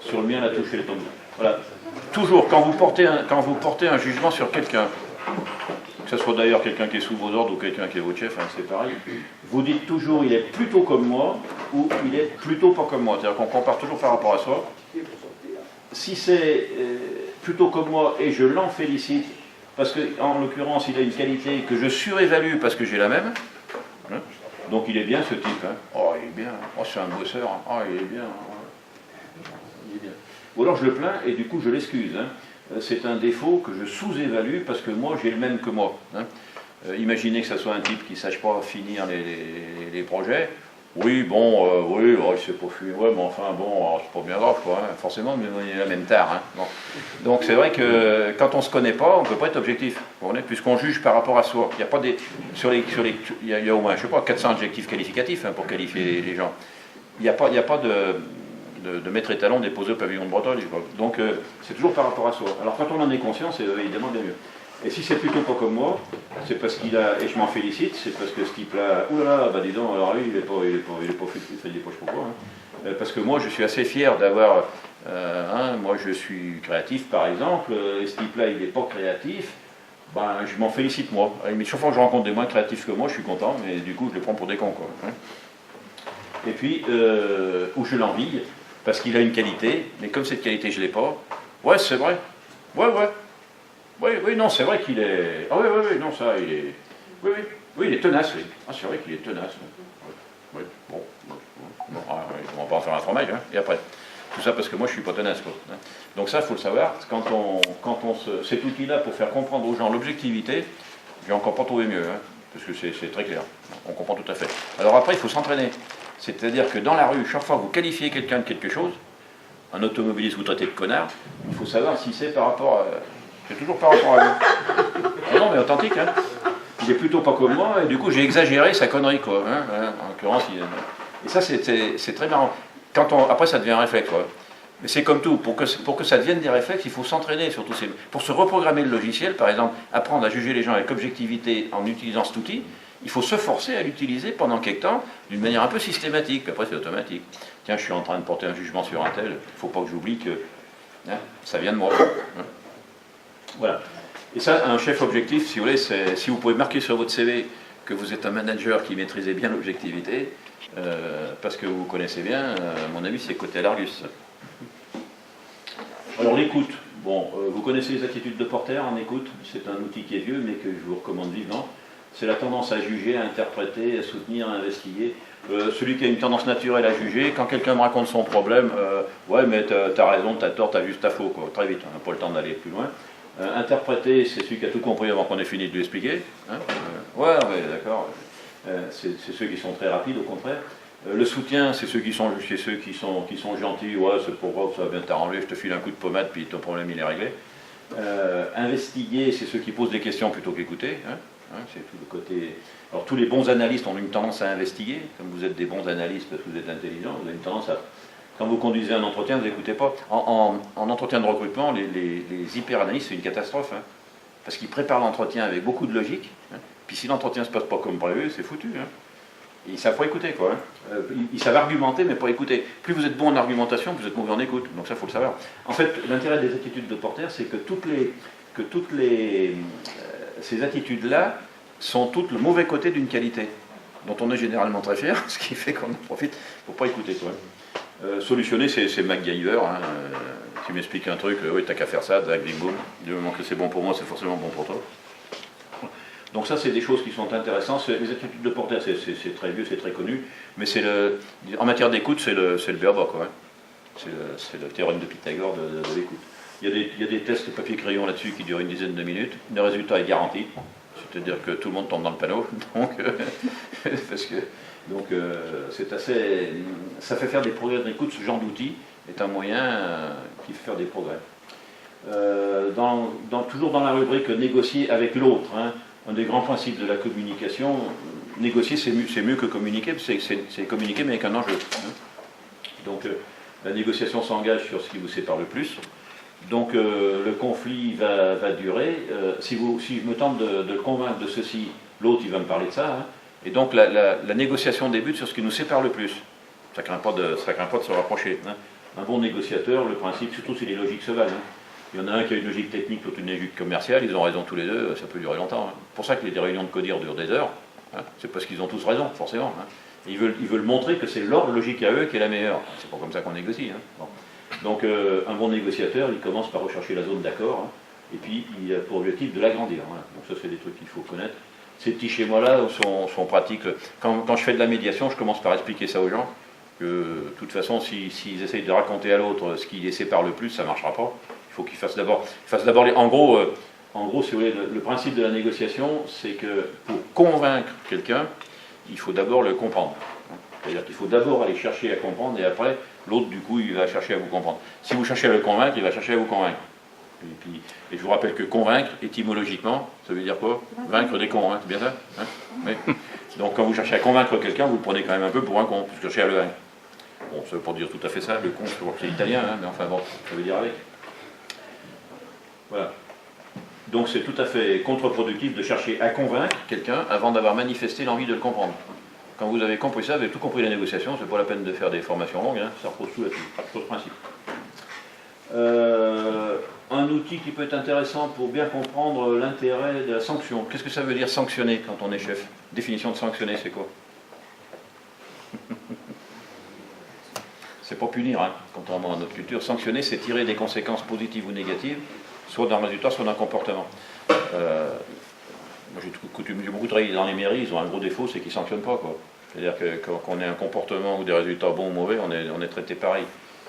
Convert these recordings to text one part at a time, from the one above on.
Sur le mien, la touche, elle est tombée. Voilà. Toujours, quand vous portez un jugement sur quelqu'un, que ce soit d'ailleurs quelqu'un qui est sous vos ordres ou quelqu'un qui est votre chef, hein, c'est pareil, vous dites toujours il est plutôt comme moi ou il est plutôt pas comme moi. C'est-à-dire qu'on compare toujours par rapport à soi. Si c'est plutôt comme moi et je l'en félicite, parce qu'en l'occurrence il a une qualité que je surévalue parce que j'ai la même, hein, donc il est bien ce type. Hein. Oh, il est bien, oh, c'est un bosseur, oh, il est bien. Il est bien. Ou alors je le plains et du coup je l'excuse. Hein. C'est un défaut que je sous-évalue parce que moi j'ai le même que moi. Hein. Imaginez que ça soit un type qui ne sache pas finir les projets. Oui, bon, oui, oh, il s'est pas fini, ouais, mais enfin, bon, c'est pas bien grave, quoi, hein, forcément, mais on est la même tard. Hein. Bon. Donc c'est vrai que quand on ne se connaît pas, on ne peut pas être objectif, puisqu'on juge par rapport à soi. Il n'y a pas des. Il y a au moins, je sais pas, 400 adjectifs qualificatifs hein, pour qualifier les gens. Il n'y a pas de maître étalon déposé au pavillon de Bretagne. Donc c'est toujours par rapport à soi. Alors quand on en est conscient, c'est évidemment bien mieux. Et si c'est plutôt pas comme moi, c'est parce qu'il a, et je m'en félicite, c'est parce que ce type-là, oulala, bah dis donc, alors lui, il est pas pourquoi. Hein. Parce que moi, je suis assez fier d'avoir, moi je suis créatif par exemple, et ce type-là, il n'est pas créatif, ben je m'en félicite moi. Mais chaque fois que je rencontre des moins créatifs que moi, je suis content, mais du coup, je les prends pour des cons, quoi. Hein. Et puis, où je l'envie, parce qu'il a une qualité, mais comme cette qualité, je ne l'ai pas, ouais, c'est vrai, ouais. Oui, non, c'est vrai qu'il est... Ah oui, non, ça, il est... Oui, il est tenace, oui. Ah, c'est vrai qu'il est tenace. Oui, bon, on va pas en faire un fromage, hein, et après. Tout ça parce que moi, je suis pas tenace, quoi. Donc ça, il faut le savoir, cet outil-là, pour faire comprendre aux gens l'objectivité, j'ai encore pas trouvé mieux, hein, parce que c'est très clair. On comprend tout à fait. Alors après, il faut s'entraîner. C'est-à-dire que dans la rue, chaque fois que vous qualifiez quelqu'un de quelque chose, un automobiliste vous traitez de connard, il faut savoir si c'est par rapport à... C'est toujours par rapport à lui. Ah non, mais authentique, hein. Il est plutôt pas comme moi, et du coup, j'ai exagéré sa connerie, quoi. Hein, en l'occurrence, et ça, c'est très marrant. Après, ça devient un réflexe, quoi. Mais c'est comme tout, pour que ça devienne des réflexes, il faut s'entraîner, surtout. Pour se reprogrammer le logiciel, par exemple, apprendre à juger les gens avec objectivité en utilisant cet outil, il faut se forcer à l'utiliser pendant quelque temps, d'une manière un peu systématique, puis après, c'est automatique. Tiens, je suis en train de porter un jugement sur un tel, il ne faut pas que j'oublie que hein, ça vient de moi. Hein. Voilà. Et ça, un chef objectif, si vous voulez, si vous pouvez marquer sur votre CV que vous êtes un manager qui maîtrisait bien l'objectivité, parce que vous connaissez bien, à mon avis, c'est côté Largus. Alors l'écoute, bon, vous connaissez les attitudes de Porter en écoute, c'est un outil qui est vieux, mais que je vous recommande vivement. C'est la tendance à juger, à interpréter, à soutenir, à investiguer. Celui qui a une tendance naturelle à juger, quand quelqu'un me raconte son problème, ouais, mais t'as raison, t'as tort, t'as juste ta faux, quoi. Très vite, on n'a pas le temps d'aller plus loin. Interpréter, c'est celui qui a tout compris avant qu'on ait fini de lui expliquer. Hein. Ouais, d'accord. C'est ceux qui sont très rapides, au contraire. Le soutien, c'est ceux qui sont gentils. Ouais, c'est pour voir que ça va bien t'arranger, je te file un coup de pommade, puis ton problème il est réglé. Investiguer, c'est ceux qui posent des questions plutôt qu'écouter. Hein. C'est tout le côté. Alors tous les bons analystes ont une tendance à investiguer. Comme vous êtes des bons analystes parce que vous êtes intelligents, vous avez une tendance à. Quand vous conduisez un entretien, vous n'écoutez pas. En entretien de recrutement, les hyper-analystes, c'est une catastrophe. Hein, parce qu'ils préparent l'entretien avec beaucoup de logique. Hein, puis si l'entretien ne se passe pas comme prévu, c'est foutu. Hein, et ils ne savent pas écouter, quoi. Hein. Ils savent argumenter, mais pas écouter. Plus vous êtes bon en argumentation, plus vous êtes mauvais en écoute. Donc ça, il faut le savoir. En fait, l'intérêt des attitudes de Porter, c'est que ces attitudes-là sont toutes le mauvais côté d'une qualité, dont on est généralement très fier, ce qui fait qu'on en profite. Il ne faut pas écouter, quoi. Solutionner, c'est MacGyver. Hein. Tu m'expliques un truc, oui, t'as qu'à faire ça, tac, bing, boum. Du moment que c'est bon pour moi, c'est forcément bon pour toi. Donc ça, c'est des choses qui sont intéressantes. Les attitudes de Porter, c'est très vieux, c'est très connu, mais en matière d'écoute, c'est le b.a.-ba, quoi. Hein. C'est le théorème de Pythagore de l'écoute. Il y a des tests papier-crayon là-dessus qui durent une dizaine de minutes. Le résultat est garanti. C'est-à-dire que tout le monde tombe dans le panneau. Donc, c'est assez. Ça fait faire des progrès d'écoute. Ce genre d'outil est un moyen qui fait faire des progrès. Toujours dans la rubrique négocier avec l'autre, hein, un des grands principes de la communication, négocier c'est mieux que communiquer, c'est communiquer mais avec un enjeu. Hein. Donc la négociation s'engage sur ce qui vous sépare le plus. Donc le conflit va durer. Si je me tente de le convaincre de ceci, l'autre il va me parler de ça. Hein. Et donc la négociation débute sur ce qui nous sépare le plus. Ça craint pas de se rapprocher. Hein. Un bon négociateur, le principe, surtout si les logiques se valent. Il y en a un qui a une logique technique, l'autre une logique commerciale, ils ont raison tous les deux, ça peut durer longtemps. C'est pour ça que les réunions de CODIR durent des heures, c'est parce qu'ils ont tous raison, forcément. Ils veulent montrer que c'est leur logique à eux qui est la meilleure. C'est pas comme ça qu'on négocie. Bon. Donc un bon négociateur, il commence par rechercher la zone d'accord, et puis il a pour objectif de l'agrandir. Donc ça, c'est des trucs qu'il faut connaître. Ces petits schémas-là sont pratiques. Quand je fais de la médiation, je commence par expliquer ça aux gens, que de toute façon, s'ils essayent de raconter à l'autre ce qui les sépare le plus, ça ne marchera pas. Il faut qu'ils fassent d'abord les... En gros, si vous voulez, le principe de la négociation, c'est que pour convaincre quelqu'un, il faut d'abord le comprendre. C'est-à-dire qu'il faut d'abord aller chercher à comprendre, et après, l'autre, du coup, il va chercher à vous comprendre. Si vous cherchez à le convaincre, il va chercher à vous convaincre. Et je vous rappelle que convaincre, étymologiquement, ça veut dire quoi? Vaincre des cons, c'est bien ça, oui. Donc quand vous cherchez à convaincre quelqu'un, vous le prenez quand même un peu pour un con, parce que cherchez à le vaincre. Bon, ça veut pas dire tout à fait ça, le con, c'est italien, mais enfin bon, ça veut dire avec. Voilà. Donc c'est tout à fait contre-productif de chercher à convaincre quelqu'un avant d'avoir manifesté l'envie de le comprendre. Quand vous avez compris ça, vous avez tout compris la négociation, c'est pas la peine de faire des formations longues, ça repose tout là-dessus, sur ce principe. Un outil qui peut être intéressant pour bien comprendre l'intérêt de la sanction. Qu'est-ce que ça veut dire sanctionner quand on est chef? Définition de sanctionner, c'est quoi? C'est pas punir, contrairement à notre culture. Sanctionner, c'est tirer des conséquences positives ou négatives, soit d'un résultat, soit d'un comportement. Moi, j'ai beaucoup travaillé dans les mairies, ils ont un gros défaut, c'est qu'ils ne sanctionnent pas, quoi. C'est-à-dire que quand on ait un comportement ou des résultats bons ou mauvais, on est traité pareil.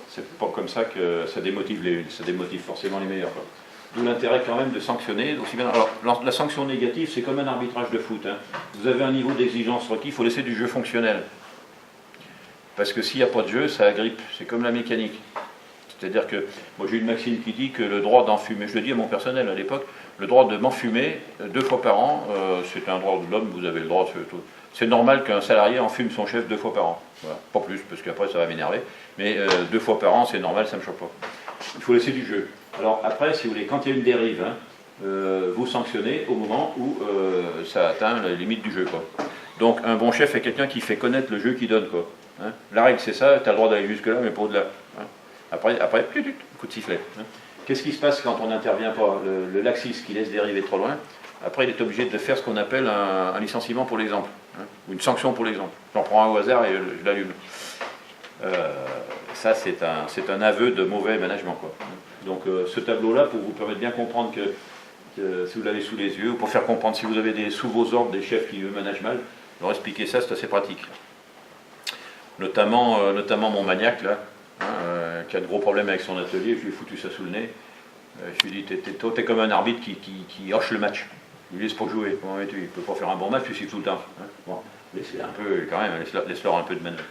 C'est pas comme ça que ça démotive forcément les meilleurs. D'où l'intérêt quand même de sanctionner aussi bien. Alors la sanction négative, c'est comme un arbitrage de foot. Vous avez un niveau d'exigence requis, il faut laisser du jeu fonctionnel. Parce que s'il n'y a pas de jeu, ça agrippe. C'est comme la mécanique. C'est-à-dire que, moi j'ai une maxime qui dit que le droit d'enfumer, je le dis à mon personnel à l'époque, le droit de m'enfumer 2 fois par an, c'est un droit de l'homme, vous avez le droit de tout. C'est normal qu'un salarié enfume son chef 2 fois par an. Voilà. Pas plus, parce qu'après ça va m'énerver. Mais 2 fois par an, c'est normal, ça ne me choque pas. Il faut laisser du jeu. Alors après, si vous voulez, quand il y a une dérive, vous sanctionnez au moment où ça atteint la limite du jeu, quoi. Donc un bon chef est quelqu'un qui fait connaître le jeu qu'il donne, quoi. La règle c'est ça, tu as le droit d'aller jusque là, mais pas au-delà. Après, coup de sifflet. Qu'est-ce qui se passe quand on n'intervient pas? Le laxiste qui laisse dériver trop loin, après il est obligé de faire ce qu'on appelle un licenciement pour l'exemple, ou une sanction pour l'exemple. J'en prends un au hasard et je l'allume. Ça c'est un aveu de mauvais management, quoi. Donc ce tableau-là, pour vous permettre de bien comprendre que si vous l'avez sous les yeux, ou pour faire comprendre si vous avez sous vos ordres des chefs qui eux managent mal, leur expliquer ça, c'est assez pratique. Notamment mon maniaque là, qui a de gros problèmes avec son atelier, je lui ai foutu ça sous le nez. Je lui ai dit, t'es comme un arbitre qui hoche le match. Il laisse pour jouer. Comment veux-tu? Il ne peut pas faire un bon match, tu siffles tout le temps. Bon, laisse-le un peu, quand même, laisse-leur un peu de manœuvre.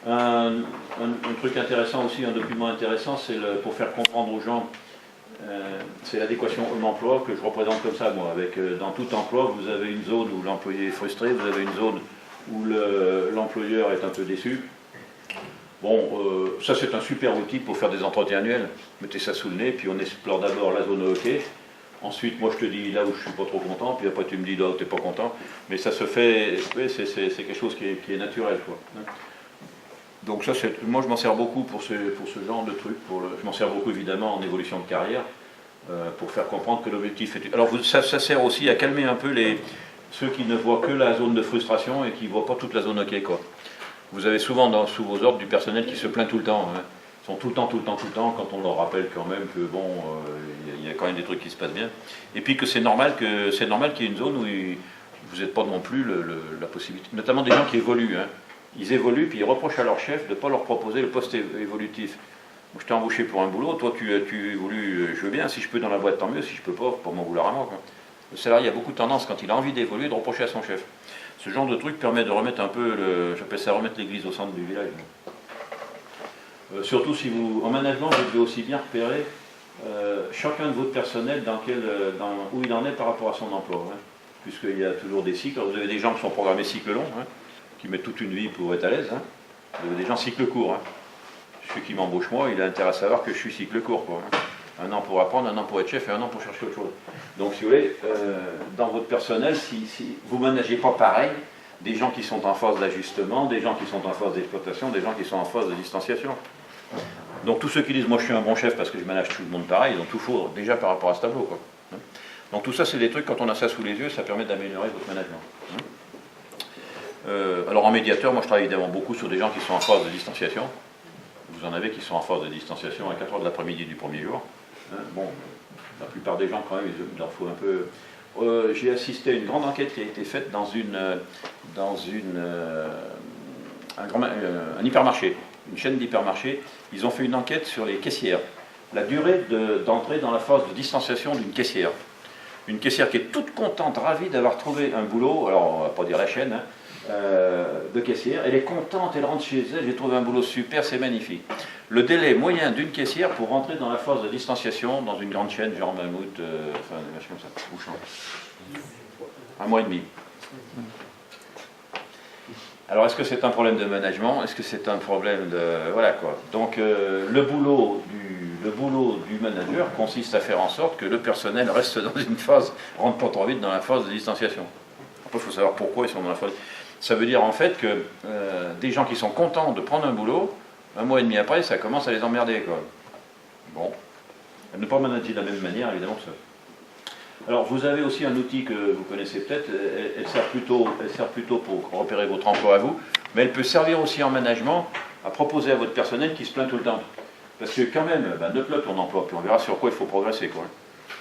Un truc intéressant aussi, un document intéressant, c'est pour faire comprendre aux gens, c'est l'adéquation homme-emploi que je représente comme ça, moi. Dans tout emploi, vous avez une zone où l'employé est frustré, vous avez une zone où l'employeur est un peu déçu. Bon, ça c'est un super outil pour faire des entretiens annuels. Mettez ça sous le nez, puis on explore d'abord la zone OK. Ensuite, moi je te dis là où je suis pas trop content, puis après tu me dis là où tu n'es pas content. Mais ça se fait, c'est quelque chose qui est naturel, quoi. Donc ça, moi je m'en sers beaucoup pour ce genre de truc. Je m'en sers beaucoup évidemment en évolution de carrière, pour faire comprendre que l'objectif est... Alors ça sert aussi à calmer un peu ceux qui ne voient que la zone de frustration et qui ne voient pas toute la zone OK, quoi. Vous avez souvent sous vos ordres du personnel qui se plaint tout le temps. Ils sont tout le temps, quand on leur rappelle quand même que bon, il y a quand même des trucs qui se passent bien. Et puis que c'est normal qu'il y ait une zone où vous n'êtes pas non plus la possibilité. Notamment des gens qui évoluent. Ils évoluent puis ils reprochent à leur chef de ne pas leur proposer le poste évolutif. Moi, je t'ai embauché pour un boulot, toi tu évolues, je veux bien, si je peux dans la boîte tant mieux, si je peux pas, pour m'en vouloir à moi, quoi. Le salarié a beaucoup de tendance, quand il a envie d'évoluer, de reprocher à son chef. Ce genre de truc permet de remettre un peu, j'appelle ça remettre l'église au centre du village. Surtout si en management, vous devez aussi bien repérer chacun de votre personnel où il en est par rapport à son emploi. Puisqu'il y a toujours des cycles. Vous avez des gens qui sont programmés cycle long, qui mettent toute une vie pour être à l'aise. Vous avez des gens cycle court. Celui qui m'embauche moi, il a intérêt à savoir que je suis cycle court, quoi. 1 an pour apprendre, 1 an pour être chef et 1 an pour chercher autre chose. Donc si vous voulez, dans votre personnel, si vous ne managez pas pareil, des gens qui sont en phase d'ajustement, des gens qui sont en phase d'exploitation, des gens qui sont en phase de distanciation. Donc tous ceux qui disent moi je suis un bon chef parce que je manage tout le monde pareil, ils ont tout faux déjà par rapport à ce tableau, quoi. Donc tout ça c'est des trucs, quand on a ça sous les yeux, ça permet d'améliorer votre management. Alors en médiateur, moi je travaille évidemment beaucoup sur des gens qui sont en phase de distanciation. Vous en avez qui sont en phase de distanciation à 4 heures de l'après-midi du premier jour. Bon, la plupart des gens quand même, il leur faut un peu... J'ai assisté à une grande enquête qui a été faite dans un hypermarché, une chaîne d'hypermarchés. Ils ont fait une enquête sur les caissières. La durée d'entrée dans la phase de distanciation d'une caissière. Une caissière qui est toute contente, ravie d'avoir trouvé un boulot, alors on ne va pas dire la chaîne, de caissière, elle est contente, elle rentre chez elle, j'ai trouvé un boulot super, c'est magnifique. Le délai moyen d'une caissière pour rentrer dans la phase de distanciation dans une grande chaîne, genre Mammouth, enfin des machins comme ça, ou change. 1 mois et demi. Alors est-ce que c'est un problème de management? Est-ce que c'est un problème de... Voilà quoi. Donc le boulot du manager consiste à faire en sorte que le personnel reste dans une phase, rentre pas trop vite dans la phase de distanciation. Après il faut savoir pourquoi ils sont dans la phase... Ça veut dire en fait que des gens qui sont contents de prendre un boulot, 1 mois et demi après, ça commence à les emmerder, quoi. Bon. Ne pas manager de la même manière, évidemment que ça. Alors, vous avez aussi un outil que vous connaissez peut-être, elle sert plutôt pour repérer votre emploi à vous, mais elle peut servir aussi en management à proposer à votre personnel qui se plaint tout le temps. Parce que quand même, note-le ton emploi, puis on verra sur quoi il faut progresser, quoi.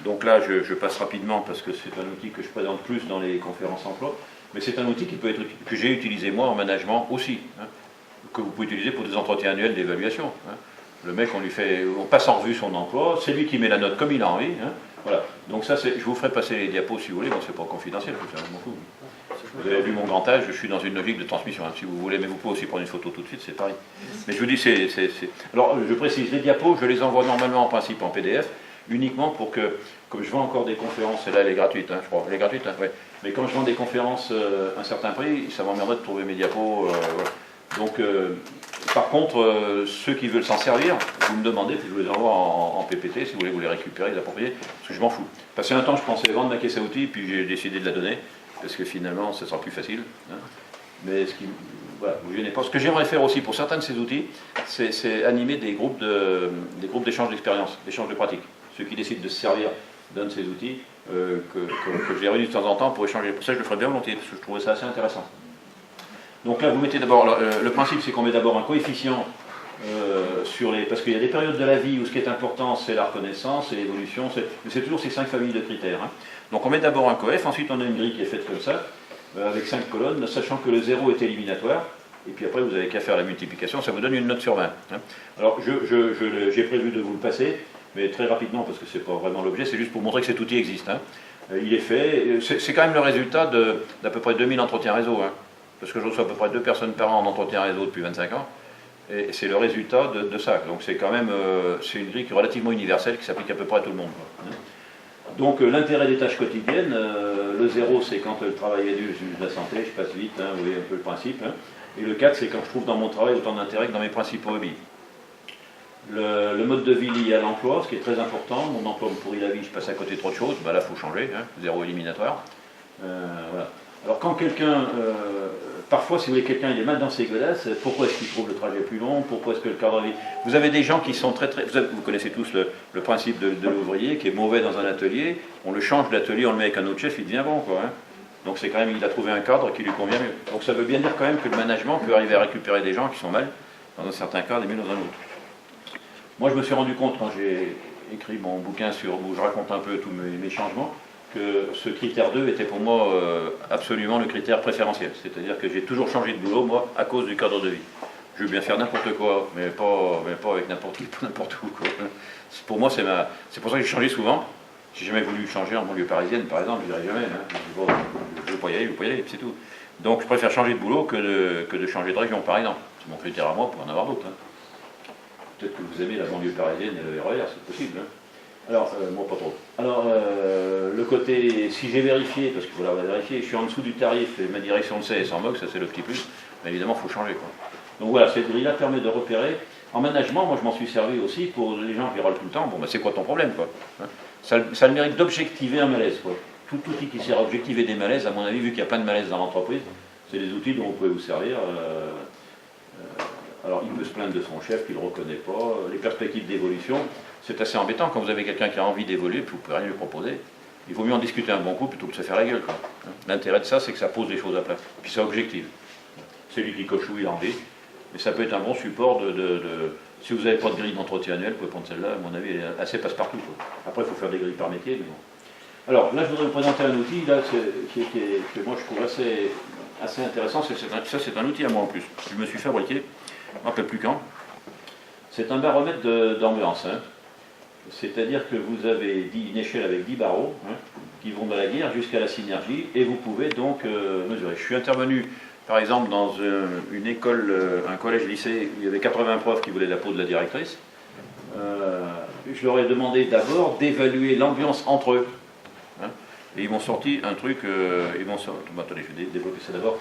Donc là, je passe rapidement parce que c'est un outil que je présente plus dans les conférences emploi. Mais c'est un outil que j'ai utilisé moi en management aussi, hein, que vous pouvez utiliser pour des entretiens annuels d'évaluation. Hein. Le mec, on passe en revue son emploi, c'est lui qui met la note comme il a envie. Hein, voilà. Donc ça, je vous ferai passer les diapos si vous voulez, bon, c'est pas confidentiel, tout ça, je m'en fous. Vous avez vu mon grand âge, je suis dans une logique de transmission, hein, si vous voulez, mais vous pouvez aussi prendre une photo tout de suite, c'est pareil. Mais je vous dis, Alors, je précise, les diapos, je les envoie normalement en principe en PDF, uniquement pour que, comme je vends encore des conférences, et là elle est gratuite, hein, je crois, elle est gratuite, hein, ouais. Mais quand je vends des conférences à un certain prix, ça m'emmerderait de trouver mes diapos. Voilà. Donc, par contre, ceux qui veulent s'en servir, vous me demandez, puis je vous les envoie en PPT, si vous voulez vous les récupérer, les approprier, parce que je m'en fous. Passé un temps, je pensais vendre ma caisse à outils, puis j'ai décidé de la donner, parce que finalement, ce sera plus facile. Hein. Mais voilà, vous gênez pas. Ce que j'aimerais faire aussi pour certains de ces outils, c'est animer des groupes d'échange d'expérience, d'échange de pratiques. Ceux qui décident de se servir d'un de ces outils, que je les réunis de temps en temps pour échanger. Pour ça, je le ferai bien volontiers, parce que je trouvais ça assez intéressant. Donc là, vous mettez d'abord, le principe, c'est qu'on met d'abord un coefficient parce qu'il y a des périodes de la vie où ce qui est important, c'est la reconnaissance, c'est l'évolution, c'est toujours ces 5 familles de critères. Hein. Donc on met d'abord un coef, ensuite on a une grille qui est faite comme ça, avec 5 colonnes, sachant que le 0 est éliminatoire, et puis après vous n'avez qu'à faire la multiplication, ça vous donne une note sur 20. Hein. Alors j'ai prévu de vous le passer, mais très rapidement, parce que ce n'est pas vraiment l'objet, c'est juste pour montrer que cet outil existe. Hein. Il est fait, c'est quand même le résultat d'à peu près 2000 entretiens réseau, hein, parce que je reçois à peu près 2 personnes par an en entretien réseau depuis 25 ans, et c'est le résultat de ça. Donc c'est quand même c'est une grille qui est relativement universelle, qui s'applique à peu près à tout le monde. Quoi. Donc l'intérêt des tâches quotidiennes, le 0 c'est quand le travail est dur, je la santé, je passe vite, hein, vous voyez un peu le principe, hein, et le 4 c'est quand je trouve dans mon travail autant d'intérêt que dans mes principaux hobbies. Le mode de vie lié à l'emploi, ce qui est très important. Mon emploi me pourrit la vie, je passe à côté de trop de choses. Là, il faut changer, hein, 0 éliminatoire. Voilà. Alors, quand quelqu'un, parfois, si vous voulez, quelqu'un il est mal dans ses godasses, pourquoi est-ce qu'il trouve le trajet plus long? Pourquoi est-ce que le cadre de vie... Vous avez des gens qui sont très... Vous connaissez tous le principe de l'ouvrier qui est mauvais dans un atelier. On le change d'atelier, on le met avec un autre chef, il devient bon, quoi. Hein. Donc, c'est quand même, il a trouvé un cadre qui lui convient mieux. Donc, ça veut bien dire quand même que le management peut arriver à récupérer des gens qui sont mal dans un certain cadre et mieux dans un autre. Moi, je me suis rendu compte, quand j'ai écrit mon bouquin où je raconte un peu tous mes changements, que ce critère 2 était pour moi absolument le critère préférentiel. C'est-à-dire que j'ai toujours changé de boulot, moi, à cause du cadre de vie. Je veux bien faire n'importe quoi, mais pas avec n'importe qui, pas n'importe où. Quoi. Pour moi, c'est pour ça que j'ai changé souvent. J'ai jamais voulu changer en banlieue parisienne, par exemple, je dirais jamais. Hein. Je veux pas y aller, c'est tout. Donc, je préfère changer de boulot que de changer de région, par exemple. C'est mon critère à moi pour en avoir d'autres. Hein. Peut-être que vous aimez la banlieue parisienne et le RER, c'est possible. Hein. Alors, moi pas trop. Alors, le côté, si j'ai vérifié, parce qu'il faut l'avoir vérifié, je suis en dessous du tarif et ma direction le sait, elle s'en moque, ça c'est le petit plus, mais évidemment il faut changer. Quoi. Donc voilà, cette grille-là permet de repérer. En management, moi je m'en suis servi aussi pour les gens qui râlent tout le temps, bon bah c'est quoi ton problème quoi. Hein. Ça a le mérite d'objectiver un malaise. Quoi. Tout outil qui sert à objectiver des malaises, à mon avis, vu qu'il n'y a pas de malaise dans l'entreprise, c'est des outils dont vous pouvez vous servir. Alors il peut se plaindre de son chef qu'il ne reconnaît pas, les perspectives d'évolution, c'est assez embêtant quand vous avez quelqu'un qui a envie d'évoluer, puis vous ne pouvez rien lui proposer. Il vaut mieux en discuter un bon coup plutôt que de se faire la gueule. L'intérêt de ça, c'est que ça pose des choses à plat, puis ça objective. C'est lui qui coche où il a envie, mais ça peut être un bon support si vous n'avez pas de grille d'entretien annuel, vous pouvez prendre celle-là, à mon avis, elle est assez passe-partout. Après, il faut faire des grilles par métier, mais bon. Alors là, je voudrais vous présenter un outil là, que moi je trouve assez intéressant. Ça, c'est un outil à moi en plus. Je me suis fabriqué, je ne me rappelle plus quand. C'est un baromètre d'ambiance. Hein. C'est-à-dire que vous avez une échelle avec 10 barreaux hein, qui vont de la guerre jusqu'à la synergie et vous pouvez donc mesurer. Je suis intervenu par exemple dans une école, un collège-lycée où il y avait 80 profs qui voulaient la peau de la directrice. Je leur ai demandé d'abord d'évaluer l'ambiance entre eux. Hein, et ils m'ont sorti un truc, attendez, je vais développer ça d'abord.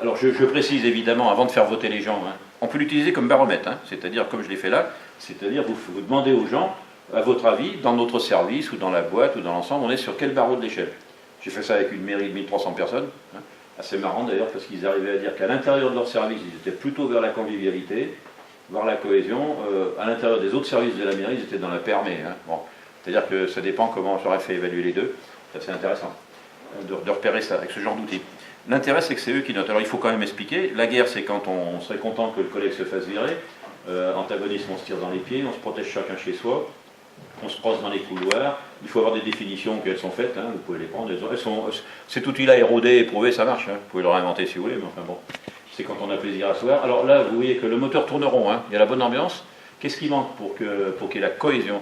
Alors je précise évidemment, avant de faire voter les gens, hein, on peut l'utiliser comme baromètre, hein, c'est-à-dire comme je l'ai fait là, c'est-à-dire vous demandez aux gens, à votre avis, dans notre service ou dans la boîte ou dans l'ensemble, on est sur quel barreau de l'échelle. J'ai fait ça avec une mairie de 1300 personnes, hein, assez marrant d'ailleurs parce qu'ils arrivaient à dire qu'à l'intérieur de leur service, ils étaient plutôt vers la convivialité, vers la cohésion, à l'intérieur des autres services de la mairie, ils étaient dans la permée. Hein, bon. C'est-à-dire que ça dépend comment j'aurais fait évaluer les deux, c'est assez intéressant de repérer ça avec ce genre d'outils. L'intérêt, c'est que c'est eux qui notent. Alors, il faut quand même expliquer. La guerre, c'est quand on serait content que le collègue se fasse virer. Antagonisme, on se tire dans les pieds, on se protège chacun chez soi, on se croise dans les couloirs. Il faut avoir des définitions qu'elles sont faites. Hein, vous pouvez les prendre. Cet outil-là, érodé, éprouvé, ça marche. Hein, vous pouvez le réinventer si vous voulez, mais enfin bon. C'est quand on a plaisir à se voir. Alors là, vous voyez que le moteur tourne rond. Hein, il y a la bonne ambiance. Qu'est-ce qui manque pour qu'il y ait la cohésion,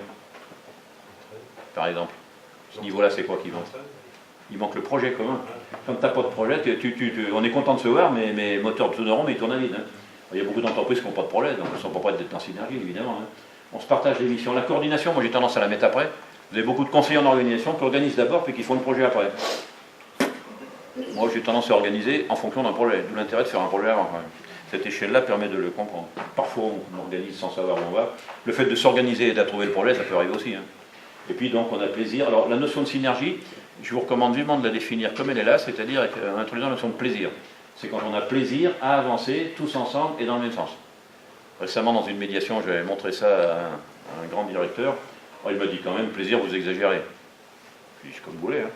par exemple? Ce niveau-là, c'est quoi qui manque? Il manque le projet commun. Quand tu n'as pas de projet, on est content de se voir, mais moteur tourne rond, mais il tourne à vide. Hein. Il y a beaucoup d'entreprises qui n'ont pas de projet, donc elles ne sont pas prêtes d'être en synergie, évidemment. Hein. On se partage les missions. La coordination, moi j'ai tendance à la mettre après. Vous avez beaucoup de conseillers en organisation qui organisent d'abord, puis qui font le projet après. Moi j'ai tendance à organiser en fonction d'un projet, d'où l'intérêt de faire un projet avant. Quand même. Cette échelle-là permet de le comprendre. Parfois on organise sans savoir où on va. Le fait de s'organiser et d'approuver le projet, ça peut arriver aussi. Hein. Et puis donc on a plaisir. Alors la notion de synergie, je vous recommande vivement de la définir comme elle est là, c'est-à-dire en introduisant la notion de plaisir. C'est quand on a plaisir à avancer tous ensemble et dans le même sens. Récemment, dans une médiation, j'avais montré ça à un grand directeur. Alors, il m'a dit quand même, plaisir, vous exagérez. Puis je comme vous voulez. Hein.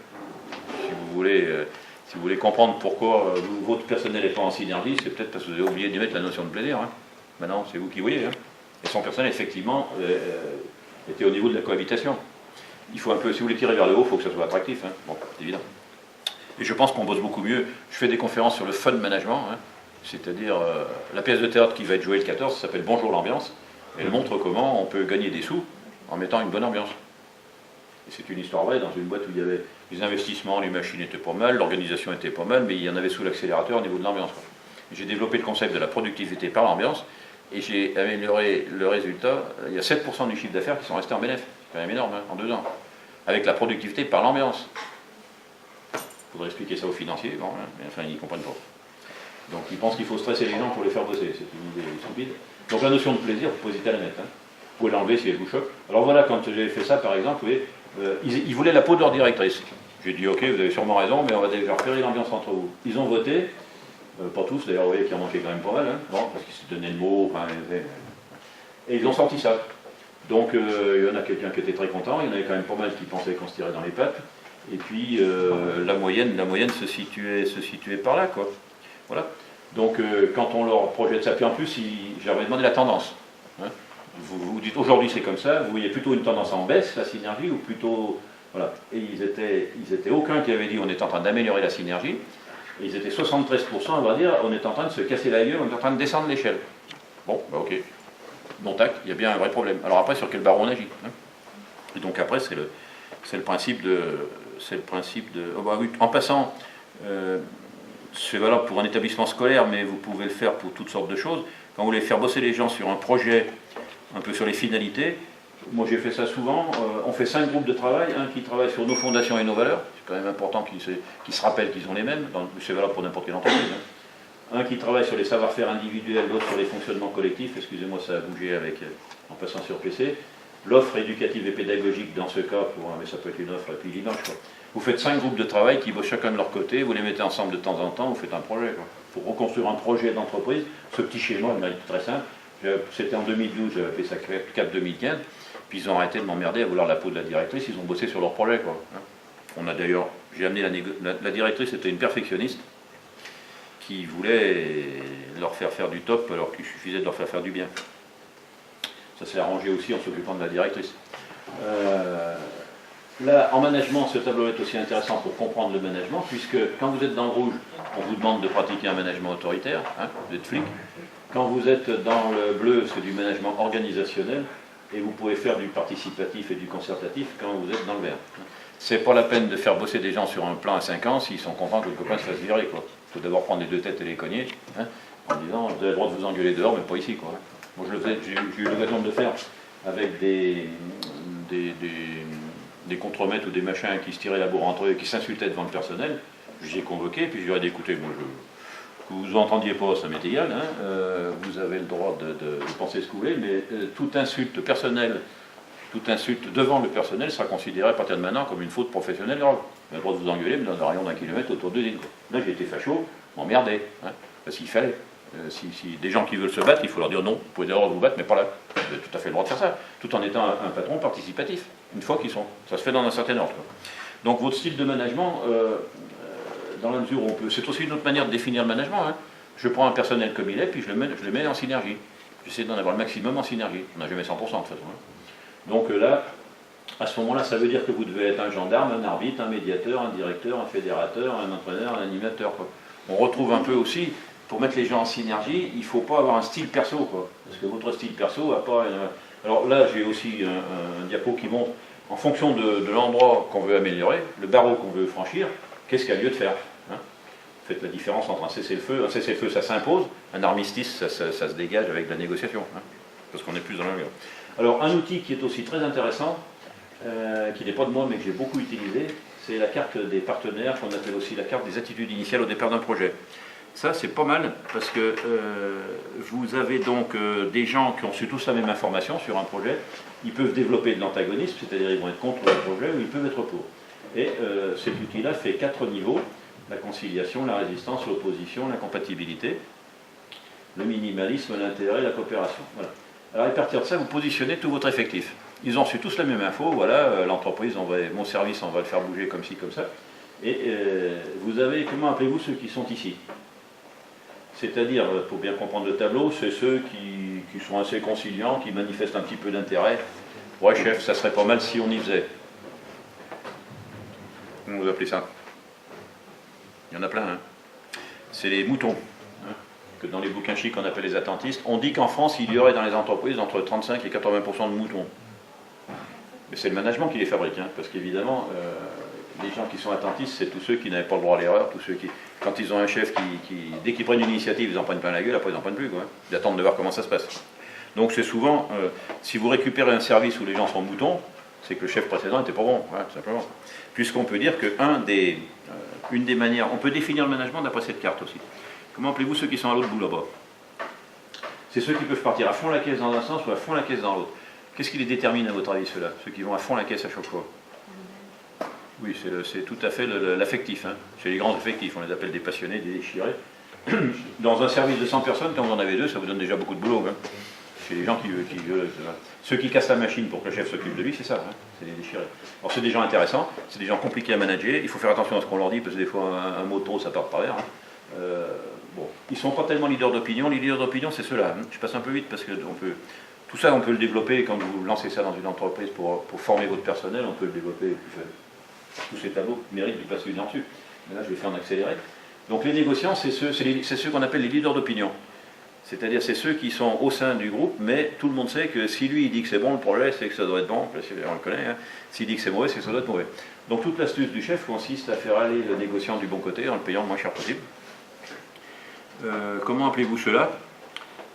Si vous voulez comprendre pourquoi votre personnel n'est pas en synergie, c'est peut-être parce que vous avez oublié d'y mettre la notion de plaisir. Hein. Maintenant, c'est vous qui voyez. Hein. Et son personnel, effectivement, était au niveau de la cohabitation. Il faut un peu, si vous voulez tirer vers le haut, il faut que ça soit attractif. Hein. Bon, c'est évident. Et je pense qu'on bosse beaucoup mieux. Je fais des conférences sur le fun management, hein. C'est-à-dire la pièce de théâtre qui va être jouée le 14 s'appelle Bonjour l'ambiance. Elle montre comment on peut gagner des sous en mettant une bonne ambiance. Et c'est une histoire vraie dans une boîte où il y avait les investissements, les machines étaient pas mal, l'organisation était pas mal, mais il y en avait sous l'accélérateur au niveau de l'ambiance. J'ai développé le concept de la productivité par l'ambiance et j'ai amélioré le résultat. Il y a 7% du chiffre d'affaires qui sont restés en bénéfice. C'est quand même énorme, hein, en 2 ans. Avec la productivité par l'ambiance. Il faudrait expliquer ça aux financiers, bon, hein, mais enfin ils ne comprennent pas. Donc ils pensent qu'il faut stresser les gens pour les faire bosser, c'est une idée stupide. Donc la notion de plaisir, vous pouvez hésiter à la mettre. Hein. Vous pouvez l'enlever si elle vous choque. Alors voilà, quand j'ai fait ça par exemple, vous voyez, ils voulaient la peau de leur directrice. J'ai dit ok, vous avez sûrement raison, mais on va déjà repérer l'ambiance entre vous. Ils ont voté, pas tous d'ailleurs, vous voyez qu'il en manquait quand même pas mal, hein, bon, parce qu'ils se donnaient le mot, enfin, et ils ont sorti ça. Donc il y en a quelqu'un qui était très content, il y en avait quand même pas mal qui pensaient qu'on se tirait dans les pattes. Et puis la moyenne se situait par là, quoi. Voilà. Donc quand on leur projette ça, puis en plus, j'avais demandé la tendance. Hein. Vous dites aujourd'hui c'est comme ça, vous voyez plutôt une tendance en baisse, la synergie, ou plutôt... Voilà. Et ils étaient aucun qui avait dit on est en train d'améliorer la synergie, et ils étaient 73% à va dire on est en train de se casser la gueule, on est en train de descendre l'échelle. Bon, bah ok. Bon tac, il y a bien un vrai problème. Alors après, sur quel barreau on agit, hein. Et donc après, c'est le principe de... Oh bah oui, en passant... c'est valable pour un établissement scolaire, mais vous pouvez le faire pour toutes sortes de choses. Quand vous voulez faire bosser les gens sur un projet, un peu sur les finalités, moi j'ai fait ça souvent, on fait 5 groupes de travail, un qui travaille sur nos fondations et nos valeurs, c'est quand même important qu'ils se rappellent qu'ils ont les mêmes, c'est valable pour n'importe quelle entreprise. Hein. Un qui travaille sur les savoir-faire individuels, l'autre sur les fonctionnements collectifs, excusez-moi ça a bougé en passant sur PC, l'offre éducative et pédagogique dans ce cas, mais ça peut être une offre et puis l'image. Vous faites 5 groupes de travail qui bossent chacun de leur côté, vous les mettez ensemble de temps en temps, vous faites un projet. Pour reconstruire un projet d'entreprise, ce petit schéma, il est très simple. C'était en 2012, j'avais fait ça CAP 2015, puis ils ont arrêté de m'emmerder à vouloir la peau de la directrice, ils ont bossé sur leur projet. On a d'ailleurs, j'ai amené la directrice, c'était une perfectionniste qui voulait leur faire faire du top alors qu'il suffisait de leur faire du bien. Ça s'est arrangé aussi en s'occupant de la directrice. Là, en management, ce tableau est aussi intéressant pour comprendre le management, puisque quand vous êtes dans le rouge, on vous demande de pratiquer un management autoritaire, vous êtes flic. Quand vous êtes dans le bleu, c'est du management organisationnel, et vous pouvez faire du participatif et du concertatif quand vous êtes dans le vert. C'est pas la peine de faire bosser des gens sur un plan à 5 ans s'ils sont contents que le copain se fasse virer. Il faut d'abord prendre les deux têtes et les cogner, en disant vous avez le droit de vous engueuler dehors, mais pas ici. Moi, j'ai eu l'occasion de le faire avec des contremaîtres ou des machins qui se tiraient la bourre entre eux et qui s'insultaient devant le personnel. Je les ai convoqués, puis je leur ai dit écoutez, moi, que vous entendiez pas, ça m'est égal, vous avez le droit de penser ce que vous voulez, mais toute insulte personnelle, toute insulte devant le personnel sera considérée à partir de maintenant comme une faute professionnelle grave. Vous avez le droit de vous engueuler, mais dans un rayon d'1 kilomètre autour de l'usine. Là, j'ai été facho, m'emmerder, parce qu'il fallait. Si des gens qui veulent se battre, il faut leur dire non, vous pouvez d'abord vous battre, mais pas là. Vous avez tout à fait le droit de faire ça, tout en étant un patron participatif, une fois qu'ils sont. Ça se fait dans un certain ordre. Donc votre style de management, dans la mesure où on peut. C'est aussi une autre manière de définir le management. Je prends un personnel comme il est, puis je le mets en synergie. J'essaie d'en avoir le maximum en synergie. On n'a jamais 100% de toute façon. Donc là, à ce moment-là, ça veut dire que vous devez être un gendarme, un arbitre, un médiateur, un directeur, un fédérateur, un entraîneur, un animateur. On retrouve un peu aussi. Pour mettre les gens en synergie, il ne faut pas avoir un style perso, parce que votre style perso n'a pas... Alors là, j'ai aussi un diapo qui montre, en fonction de l'endroit qu'on veut améliorer, le barreau qu'on veut franchir, qu'est-ce qu'il y a lieu de faire. Faites la différence entre un cessez-le-feu. Un cessez-le-feu, ça s'impose, un armistice, ça se dégage avec de la négociation, parce qu'on est plus dans la... Alors, un outil qui est aussi très intéressant, qui n'est pas de moi, mais que j'ai beaucoup utilisé, c'est la carte des partenaires, qu'on appelle aussi la carte des attitudes initiales au départ d'un projet. Ça, c'est pas mal, parce que vous avez donc des gens qui ont su tous la même information sur un projet. Ils peuvent développer de l'antagonisme, c'est-à-dire ils vont être contre le projet ou ils peuvent être pour. Et cet outil-là fait 4 niveaux: la conciliation, la résistance, l'opposition, l'incompatibilité, le minimalisme, l'intérêt, la coopération. Voilà. Alors à partir de ça, vous positionnez tout votre effectif. Ils ont su tous la même info, voilà, l'entreprise, mon service, on va le faire bouger comme ci, comme ça. Et vous avez, comment appelez-vous ceux qui sont ici? C'est-à-dire, pour bien comprendre le tableau, c'est ceux qui sont assez conciliants, qui manifestent un petit peu d'intérêt. Ouais, chef, ça serait pas mal si on y faisait. Comment vous appelez ça? Il y en a plein, C'est les moutons, que dans les bouquins chics on appelle les attentistes. On dit qu'en France, il y aurait dans les entreprises entre 35 et 80% de moutons. Mais c'est le management qui les fabrique, parce qu'évidemment, les gens qui sont attentistes, c'est tous ceux qui n'avaient pas le droit à l'erreur, tous ceux qui, quand ils ont un chef dès qu'ils prennent une initiative, ils en prennent plein la gueule, après ils n'en prennent plus, Ils attendent de voir comment ça se passe. Donc c'est souvent, si vous récupérez un service où les gens sont moutons, c'est que le chef précédent n'était pas bon, tout simplement. Puisqu'on peut dire que une des manières, on peut définir le management d'après cette carte aussi. Comment appelez-vous ceux qui sont à l'autre bout là-bas? C'est ceux qui peuvent partir à fond la caisse dans un sens ou à fond la caisse dans l'autre. Qu'est-ce qui les détermine à votre avis, ceux-là? Ceux qui vont à fond la caisse à chaque fois? Oui, c'est tout à fait l'affectif. C'est les grands affectifs, on les appelle des passionnés, des déchirés. Dans un service de 100 personnes, quand vous en avez 2, ça vous donne déjà beaucoup de boulot. C'est les gens qui veulent... Ceux qui cassent la machine pour que le chef s'occupe de lui, c'est ça, c'est les déchirés. Alors c'est des gens intéressants, c'est des gens compliqués à manager, il faut faire attention à ce qu'on leur dit, parce que des fois un mot trop, ça part par travers. Bon, ils ne sont pas tellement leaders d'opinion, les leaders d'opinion c'est ceux-là. Je passe un peu vite parce que tout ça on peut le développer quand vous lancez ça dans une entreprise pour former votre personnel, on peut le développer. Tous ces tableaux méritent de passer une heure dessus. Mais là je vais faire en accéléré. Donc les négociants, c'est ceux qu'on appelle les leaders d'opinion. C'est-à-dire c'est ceux qui sont au sein du groupe, mais tout le monde sait que si lui il dit que c'est bon le projet, c'est que ça doit être bon, parce qu'on le connaît, s'il dit que c'est mauvais, c'est que ça doit être mauvais. Donc toute l'astuce du chef consiste à faire aller le négociant du bon côté en le payant le moins cher possible. Comment appelez-vous cela?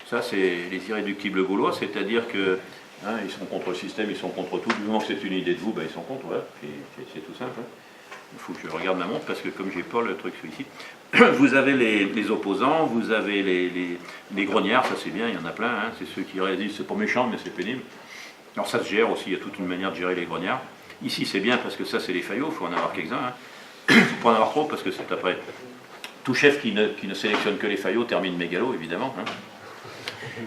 Ça c'est les irréductibles gaulois, c'est-à-dire que ils sont contre le système, ils sont contre tout, du moment que c'est une idée de vous, ils sont contre, voilà, c'est tout simple. Il faut que je regarde ma montre parce que comme j'ai pas le truc ici, vous avez les opposants, vous avez les grognards, ça c'est bien, il y en a plein, c'est ceux qui disent c'est pas méchant mais c'est pénible. Alors ça se gère aussi, il y a toute une manière de gérer les grognards. Ici c'est bien parce que ça c'est les faillots, il faut en avoir quelques-uns. Hein. Il ne faut pas en avoir trop parce que c'est après. Tout chef qui ne sélectionne que les faillots termine mégalo, évidemment. Hein.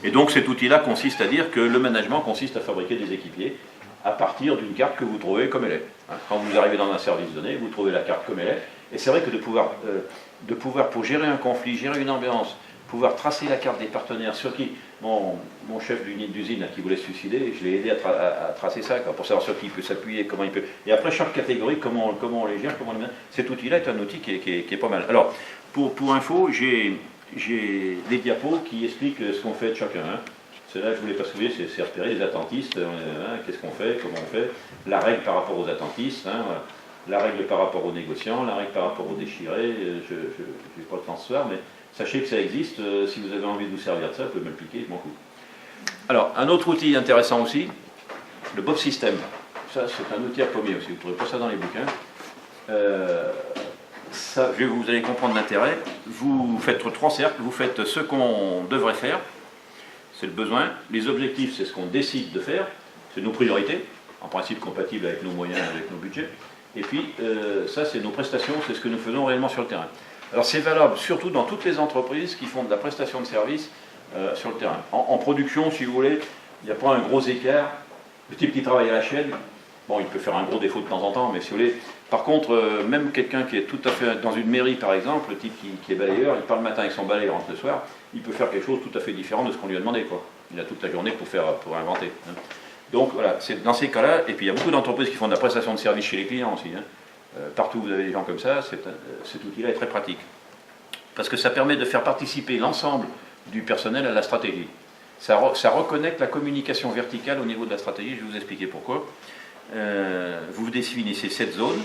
Et donc cet outil-là consiste à dire que le management consiste à fabriquer des équipiers à partir d'une carte que vous trouvez comme elle est. Hein. Quand vous arrivez dans un service donné, vous trouvez la carte comme elle est. Et c'est vrai que de pouvoir, pour gérer un conflit, gérer une ambiance, pouvoir tracer la carte des partenaires, sur qui, mon chef d'usine qui voulait se suicider, je l'ai aidé à tracer ça, quoi, pour savoir sur qui il peut s'appuyer, comment il peut. Et après, chaque catégorie, comment on les gère, comment on les met. Cet outil-là est un outil qui est pas mal. Alors, pour info, j'ai des diapos qui expliquent ce qu'on fait de chacun. Hein. C'est là que je voulais pas souvenir, c'est repérer les attentistes, hein, qu'est-ce qu'on fait, comment on fait, la règle par rapport aux attentistes, hein, voilà. La règle par rapport aux négociants, la règle par rapport aux déchirés, je n'ai pas le temps ce soir, mais sachez que ça existe, si vous avez envie de vous servir de ça, vous pouvez me le piquer, je m'en fous. Alors, un autre outil intéressant aussi, le Bob System. Ça, c'est un outil à pommier aussi, vous ne trouverez pas ça dans les bouquins. Ça, vous allez comprendre l'intérêt. Vous faites 3 cercles, vous faites ce qu'on devrait faire, c'est le besoin. Les objectifs, c'est ce qu'on décide de faire, c'est nos priorités, en principe compatibles avec nos moyens, avec nos budgets. Et puis, ça, c'est nos prestations, c'est ce que nous faisons réellement sur le terrain. Alors, c'est valable surtout dans toutes les entreprises qui font de la prestation de service sur le terrain. En production, si vous voulez, il n'y a pas un gros écart. Le type qui travaille à la chaîne, bon, il peut faire un gros défaut de temps en temps, mais si vous voulez... Par contre, même quelqu'un qui est tout à fait dans une mairie, par exemple, le type qui est balayeur, il part le matin avec son balai, il rentre le soir, il peut faire quelque chose tout à fait différent de ce qu'on lui a demandé, quoi. Il a toute la journée pour inventer. Hein. Donc voilà, c'est dans ces cas-là, et puis il y a beaucoup d'entreprises qui font de la prestation de service chez les clients aussi. Hein. Partout où vous avez des gens comme ça, cet outil-là est très pratique. Parce que ça permet de faire participer l'ensemble du personnel à la stratégie. Ça reconnecte la communication verticale au niveau de la stratégie, je vais vous expliquer pourquoi. Vous définissez cette zone.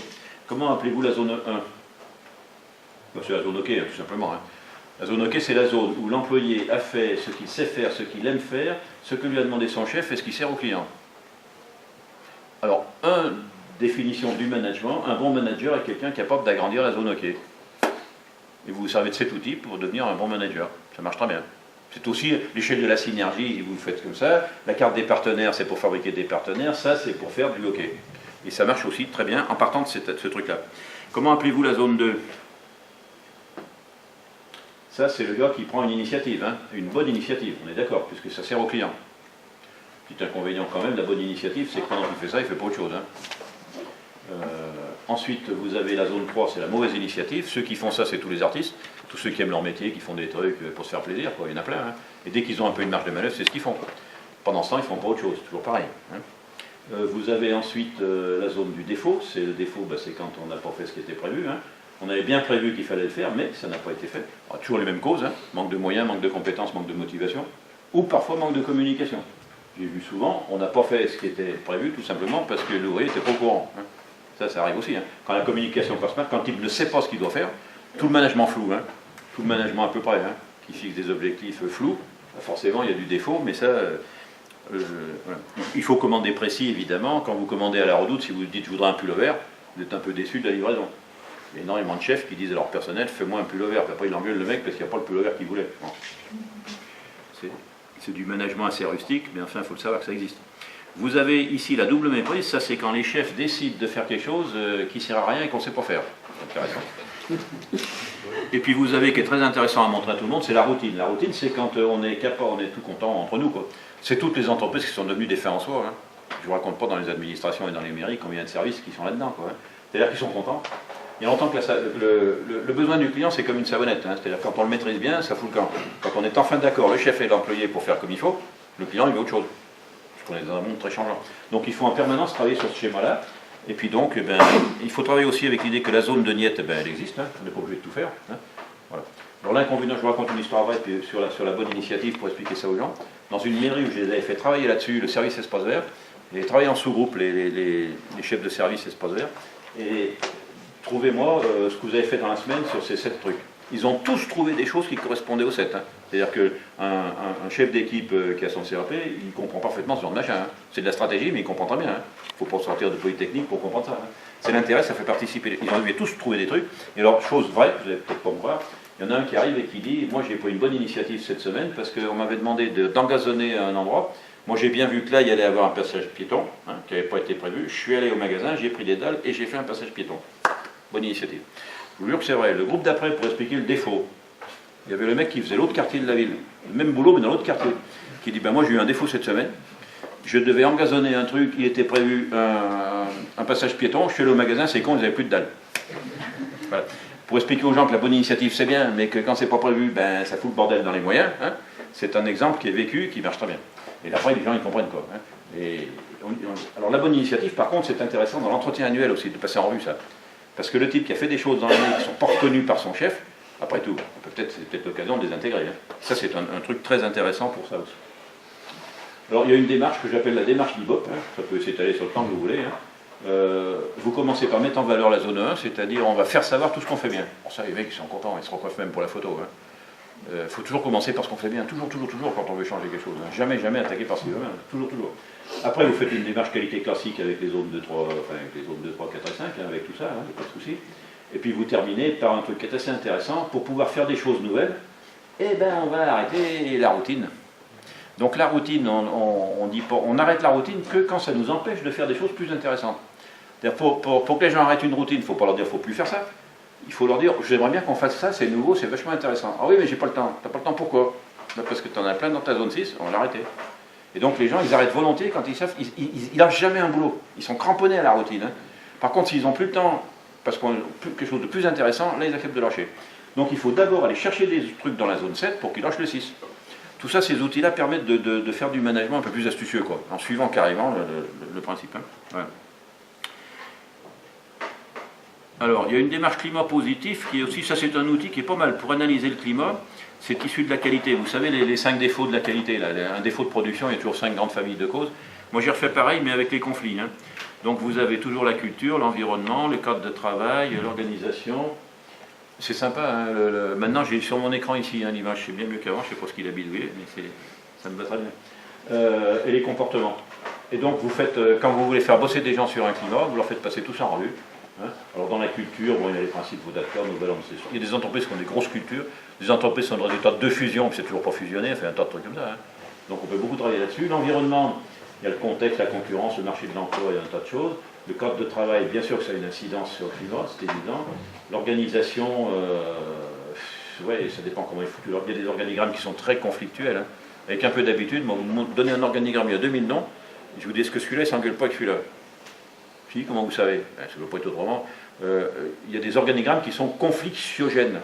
Comment appelez-vous la zone 1 ? Ben, c'est la zone OK, tout simplement. Hein. La zone OK, c'est la zone où l'employé a fait ce qu'il sait faire, ce qu'il aime faire, ce que lui a demandé son chef et ce qui sert au client. Alors, définition du management, un bon manager est quelqu'un capable d'agrandir la zone OK. Et vous vous servez de cet outil pour devenir un bon manager. Ça marche très bien. C'est aussi l'échelle de la synergie, vous le faites comme ça. La carte des partenaires, c'est pour fabriquer des partenaires. Ça, c'est pour faire du OK. Et ça marche aussi très bien en partant de ce truc-là. Comment appelez-vous la zone 2 ? Ça, c'est le gars qui prend une initiative, hein, une bonne initiative, on est d'accord, puisque ça sert au client. Petit inconvénient quand même, la bonne initiative, c'est que pendant qu'il fait ça, il ne fait pas autre chose. Hein. Ensuite, vous avez la zone 3, c'est la mauvaise initiative. Ceux qui font ça, c'est tous les artistes, tous ceux qui aiment leur métier, qui font des trucs pour se faire plaisir, quoi. Il y en a plein. Hein. Et dès qu'ils ont un peu une marge de manœuvre, c'est ce qu'ils font. Pendant ce temps, ils ne font pas autre chose, toujours pareil. Hein. Vous avez ensuite la zone du défaut. Le défaut, c'est quand on n'a pas fait ce qui était prévu. Hein. On avait bien prévu qu'il fallait le faire, mais ça n'a pas été fait. Alors, toujours les mêmes causes, hein. Manque de moyens, manque de compétences, manque de motivation, ou parfois manque de communication. J'ai vu souvent, on n'a pas fait ce qui était prévu, tout simplement parce que l'ouvrier n'était pas au courant. Hein. Ça arrive aussi. Hein. Quand la communication passe mal, quand le type ne sait pas ce qu'il doit faire, tout le management flou, hein. Tout le management à peu près, hein, qui fixe des objectifs flous, forcément il y a du défaut, mais ça... voilà. Il faut commander précis, évidemment. Quand vous commandez à la Redoute, si vous dites « je voudrais un pullover », vous êtes un peu déçu de la livraison. Il y a énormément de chefs qui disent à leur personnel « fais-moi un pullover », puis après il engueule le mec parce qu'il n'y a pas le pullover qu'il voulait. Bon. C'est du management assez rustique, mais enfin il faut le savoir que ça existe. Vous avez ici la double méprise, ça c'est quand les chefs décident de faire quelque chose qui ne sert à rien et qu'on ne sait pas faire. C'est intéressant. Et puis vous avez, qui est très intéressant à montrer à tout le monde, c'est la routine. La routine, c'est quand on est capable, on est tout content entre nous, quoi. C'est toutes les entreprises qui sont devenues des fins en soi. Hein. Je ne vous raconte pas dans les administrations et dans les mairies combien de services qui sont là-dedans, quoi. Hein. C'est-à-dire qu'ils sont contents. Il y a longtemps que le besoin du client, c'est comme une savonnette. Hein. C'est-à-dire quand on le maîtrise bien, ça fout le camp. Quand on est enfin d'accord, le chef et l'employé pour faire comme il faut, le client, il veut autre chose. Parce qu'on est dans un monde très changeant. Donc il faut en permanence travailler sur ce schéma-là. Et puis donc, il faut travailler aussi avec l'idée que la zone de niette, elle existe. Hein. On n'est pas obligé de tout faire. Hein. Voilà. Alors l'inconvénient, je vous raconte une histoire vraie puis sur la bonne initiative pour expliquer ça aux gens. Dans une mairie où je les avais fait travailler là-dessus, le service espace vert, ils avaient travaillé en sous-groupe, les chefs de service espace vert. Et trouvez-moi ce que vous avez fait dans la semaine sur ces 7 trucs. Ils ont tous trouvé des choses qui correspondaient aux 7. Hein. C'est-à-dire qu'un chef d'équipe qui a son CAP, il comprend parfaitement ce genre de machin. Hein. C'est de la stratégie, mais il comprend très bien. Hein. Il ne faut pas sortir de Polytechnique pour comprendre ça. Hein. C'est l'intérêt, ça fait participer. Ils ont tous trouvé des trucs. Et alors, chose vraie, vous n'allez peut-être pas me croire, il y en a un qui arrive et qui dit « Moi, j'ai pris une bonne initiative cette semaine parce qu'on m'avait demandé d'engazonner un endroit. Moi j'ai bien vu que là il y allait avoir un passage piéton, hein, qui n'avait pas été prévu. Je suis allé au magasin, j'ai pris des dalles et j'ai fait un passage piéton. Bonne initiative. Je vous jure que c'est vrai. Le groupe d'après, pour expliquer le défaut, il y avait le mec qui faisait l'autre quartier de la ville, le même boulot mais dans l'autre quartier, qui dit ben moi j'ai eu un défaut cette semaine, je devais engazonner un truc, il était prévu un passage piéton, je suis allé au magasin, c'est con, ils n'avaient plus de dalles. Voilà. Pour expliquer aux gens que la bonne initiative c'est bien, mais que quand c'est pas prévu, ben ça fout le bordel dans les moyens, hein. C'est un exemple qui est vécu, qui marche très bien. Et après les gens ils comprennent quoi. Hein. Alors la bonne initiative par contre c'est intéressant dans l'entretien annuel aussi, de passer en revue ça. Parce que le type qui a fait des choses dans l'année qui ne sont pas reconnues par son chef, après tout, c'est peut-être l'occasion de les intégrer. Hein. Ça, c'est un truc très intéressant pour ça aussi. Alors, il y a une démarche que j'appelle la démarche Bebop. Hein. Ça peut s'étaler sur le temps que vous voulez. Hein. Vous commencez par mettre en valeur la zone 1, c'est-à-dire on va faire savoir tout ce qu'on fait bien. Bon, ça, les mecs, ils sont contents, ils se recoiffent même pour la photo. Il faut toujours commencer par ce qu'on fait bien. Toujours quand on veut changer quelque chose. Hein. Jamais attaquer par ce qu'il veut bien. Toujours. Après, vous faites une démarche qualité classique avec les zones 2, 3, avec les zones 2, 3, 4 et 5, hein, avec tout ça, hein, pas de souci. Et puis vous terminez par un truc qui est assez intéressant, pour pouvoir faire des choses nouvelles, eh ben on va arrêter la routine. Donc la routine, on arrête la routine que quand ça nous empêche de faire des choses plus intéressantes. Pour que les gens arrêtent une routine, il ne faut pas leur dire il ne faut plus faire ça. Il faut leur dire j'aimerais bien qu'on fasse ça, c'est nouveau, c'est vachement intéressant. Ah oui mais j'ai pas le temps. T'as pas le temps pourquoi? Parce que tu en as plein dans ta zone 6, on va l'arrêter. Et donc les gens ils arrêtent volontiers quand ils savent, ils lâchent jamais un boulot. Ils sont cramponnés à la routine. Hein. Par contre s'ils n'ont plus le temps, parce qu'on a quelque chose de plus intéressant, là ils acceptent de lâcher. Donc il faut d'abord aller chercher des trucs dans la zone 7 pour qu'ils lâchent le 6. Tout ça, ces outils-là permettent de faire du management un peu plus astucieux, quoi, en suivant carrément le principe. Hein. Voilà. Alors, il y a une démarche climat positif qui est aussi, ça c'est un outil qui est pas mal pour analyser le climat. C'est issu de la qualité. Vous savez, les 5 défauts de la qualité, là, un défaut de production, il y a toujours 5 grandes familles de causes. Moi j'ai refait pareil, mais avec les conflits. Hein. Donc vous avez toujours la culture, l'environnement, le cadre de travail, l'organisation. C'est sympa, hein, maintenant j'ai sur mon écran ici hein, l'image, c'est bien mieux qu'avant, je ne sais pas ce qu'il a bidouillé, mais ça me va très bien. Et les comportements. Et donc vous faites, quand vous voulez faire bosser des gens sur un climat, vous leur faites passer tout ça en revue. Hein. Alors dans la culture, bon, il y a les principes Vodacker, Nouvelle Ordre. Il y a des entreprises qui ont des grosses cultures, des entreprises qui sont dans des tas de fusion, puis c'est toujours pas fusionné, on fait un tas de trucs comme ça. Hein. Donc on peut beaucoup travailler là-dessus. L'environnement, il y a le contexte, la concurrence, le marché de l'emploi, il y a un tas de choses. Le cadre de travail, bien sûr que ça a une incidence sur le climat, c'est évident. L'organisation, ouais, ça dépend comment il faut. Il y a des organigrammes qui sont très conflictuels. Hein. Avec un peu d'habitude, moi, vous me donnez un organigramme, il y a 2000 noms, je vous dis est-ce que celui-là, il ne s'engueule pas avec celui-là? Si, comment vous savez? Ça ne peut pas être autrement. Il y a des organigrammes qui sont conflictiogènes.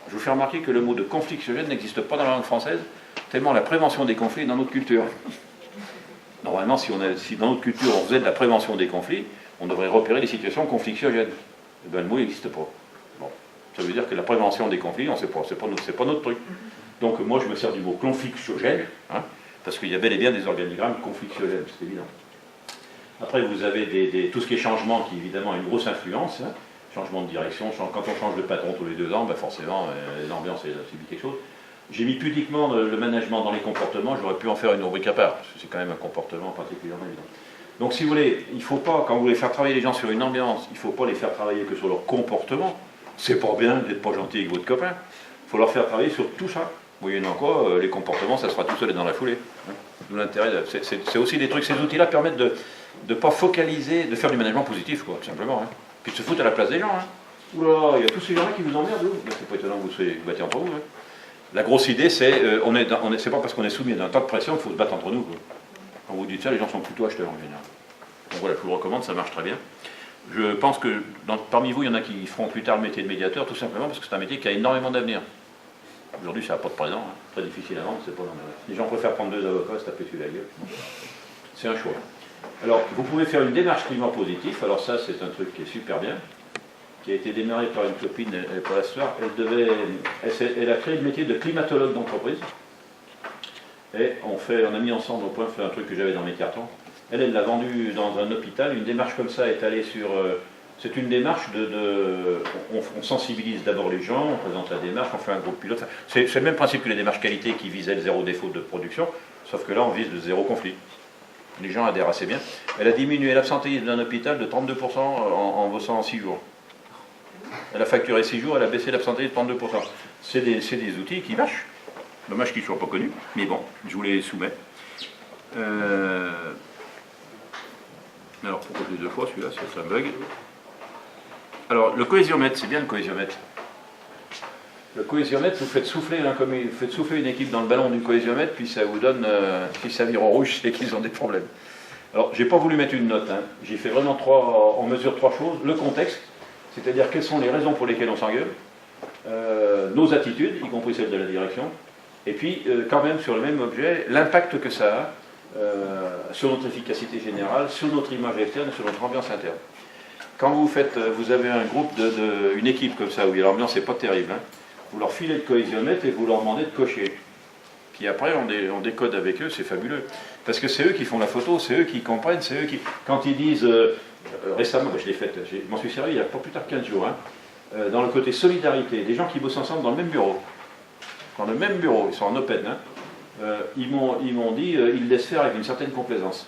Je vous fais remarquer que le mot de conflictiogène n'existe pas dans la langue française, tellement la prévention des conflits est dans notre culture. Normalement, si dans notre culture on faisait de la prévention des conflits, on devrait repérer les situations conflictiogènes. Et bien, le mot n'existe pas. Bon. Ça veut dire que la prévention des conflits, on ne sait pas, c'est pas notre truc. Donc moi, je me sers du mot conflictiogène, hein, parce qu'il y a bel et bien des organigrammes conflictiogènes, c'est évident. Après, vous avez tout ce qui est changement, qui évidemment a une grosse influence. Hein. Changement de direction, quand on change de patron tous les 2 ans, ben forcément, l'ambiance subit quelque chose. J'ai mis pudiquement le management dans les comportements, j'aurais pu en faire une rubrique à part, parce que c'est quand même un comportement particulièrement évident. Donc si vous voulez, il ne faut pas, quand vous voulez faire travailler les gens sur une ambiance, il ne faut pas les faire travailler que sur leur comportement. C'est pas bien d'être pas gentil avec votre copain. Il faut leur faire travailler sur tout ça. Vous voyez, non quoi, les comportements, ça sera tout seul et dans la foulée. Hein. D'où l'intérêt, c'est aussi des trucs, ces outils-là permettent de ne pas focaliser, de faire du management positif, quoi, tout simplement. Hein. Puis de se foutre à la place des gens. Hein. Oula, il y a tous ces gens-là qui vous emmerdent, vous. C'est pas étonnant que vous soyez battez entre vous. Hein. La grosse idée, c'est c'est pas parce qu'on est soumis à un tas de pression qu'il faut se battre entre nous. Quoi. Quand vous dites ça, les gens sont plutôt acheteurs en général. Donc voilà, je vous le recommande, ça marche très bien. Je pense que parmi vous, il y en a qui feront plus tard le métier de médiateur, tout simplement parce que c'est un métier qui a énormément d'avenir. Aujourd'hui, ça n'a pas de présent, hein. Très difficile à vendre, c'est pas normal. Les gens préfèrent prendre 2 avocats, se taper dessus la gueule. C'est un choix. Alors, vous pouvez faire une démarche climat positif, alors ça, c'est un truc qui est super bien, qui a été démarré par une copine, elle n'est pas là ce soir, elle a créé le métier de climatologue d'entreprise. Et on a mis ensemble au point, fait un truc que j'avais dans mes cartons. Elle l'a vendu dans un hôpital, une démarche comme ça est allée sur... c'est une démarche on sensibilise d'abord les gens, on présente la démarche, on fait un groupe pilote. C'est le même principe que les démarches qualité qui visaient le 0 défaut de production, sauf que là on vise le 0 conflit. Les gens adhèrent assez bien. Elle a diminué l'absentéisme d'un hôpital de 32% en bossant en 6 jours. Elle a facturé 6 jours, elle a baissé l'absentéisme de 32%. C'est des outils qui marchent. Dommage qu'ils ne soient pas connus, mais bon, je vous les soumets. Alors pourquoi je l'ai deux fois celui-là, c'est un bug. Alors le cohésiomètre, c'est bien le cohésiomètre. Le cohésiomètre, vous faites souffler, vous faites souffler une équipe dans le ballon du cohésiomètre, puis ça vous donne, si ça vire en rouge, c'est qu'ils ont des problèmes. Alors j'ai pas voulu mettre une note, hein. J'ai fait vraiment on mesure trois choses. Le contexte, c'est-à-dire quelles sont les raisons pour lesquelles on s'engueule, nos attitudes, y compris celles de la direction, et puis quand même sur le même objet, l'impact que ça a sur notre efficacité générale, sur notre image externe et sur notre ambiance interne. Quand vous avez un groupe, une équipe comme ça, où l'ambiance n'est pas terrible, hein, vous leur filez le cohésiomètre et vous leur demandez de cocher. Puis après, on décode avec eux, c'est fabuleux. Parce que c'est eux qui font la photo, c'est eux qui comprennent, c'est eux qui... Quand ils disent... récemment, je l'ai faite, je m'en suis servi il n'y a pas plus tard que 15 jours, hein, dans le côté solidarité, des gens qui bossent ensemble dans le même bureau. Dans le même bureau, ils sont en open, hein, ils m'ont dit, ils laissent faire avec une certaine complaisance.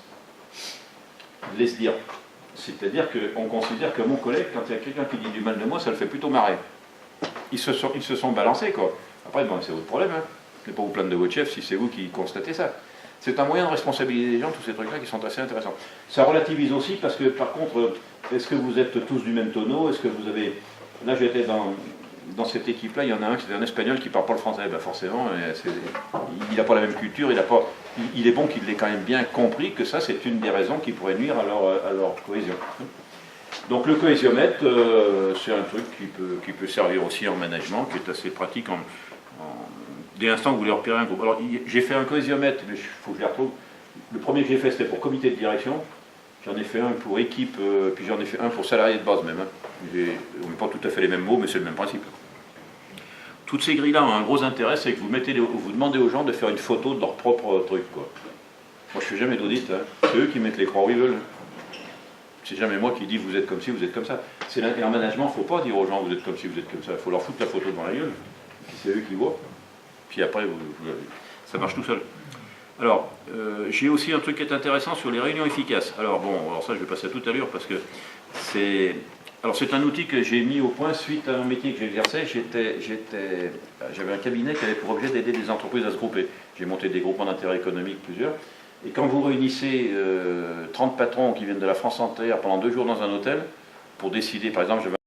Ils laissent dire. C'est-à-dire qu'on considère que mon collègue, quand il y a quelqu'un qui dit du mal de moi, ça le fait plutôt marrer. Ils se sont balancés, quoi. Après, bon, c'est votre problème, hein. Je ne vais pas vous plaindre de votre chef si c'est vous qui constatez ça. C'est un moyen de responsabiliser les gens, tous ces trucs-là qui sont assez intéressants. Ça relativise aussi parce que, par contre, est-ce que vous êtes tous du même tonneau? Est-ce que vous avez... Là, j'étais dans cette équipe-là, il y en a un qui est un Espagnol qui ne parle pas le français. Ben forcément, il n'a pas la même culture, il est bon qu'il ait quand même bien compris que ça, c'est une des raisons qui pourrait nuire à leur cohésion. Donc le cohésiomètre, c'est un truc qui peut servir aussi en management, qui est assez pratique dès l'instant que vous voulez repérer un groupe. Alors j'ai fait un cohésiomètre, mais il faut que je les retrouve. Le premier que j'ai fait, c'était pour comité de direction. J'en ai fait un pour équipe, puis j'en ai fait un pour salarié de base même. Hein. On met pas tout à fait les mêmes mots, mais c'est le même principe. Toutes ces grilles-là ont un gros intérêt, c'est que vous demandez aux gens de faire une photo de leur propre truc, quoi. Moi je fais jamais d'audit, hein. C'est eux qui mettent les croix où ils veulent. C'est jamais moi qui dis vous êtes comme ci, vous êtes comme ça. Et en management, il ne faut pas dire aux gens vous êtes comme ci, vous êtes comme ça. Il faut leur foutre la photo devant la gueule. Puis c'est eux qui voient. Puis après, ça marche tout seul. Alors, j'ai aussi un truc qui est intéressant sur les réunions efficaces. Alors ça je vais passer à toute allure parce que c'est un outil que j'ai mis au point suite à un métier que j'exerçais. J'avais un cabinet qui avait pour objet d'aider des entreprises à se grouper. J'ai monté des groupements d'intérêt économique, plusieurs. Et quand vous réunissez 30 patrons qui viennent de la France entière pendant 2 jours dans un hôtel, pour décider, par exemple,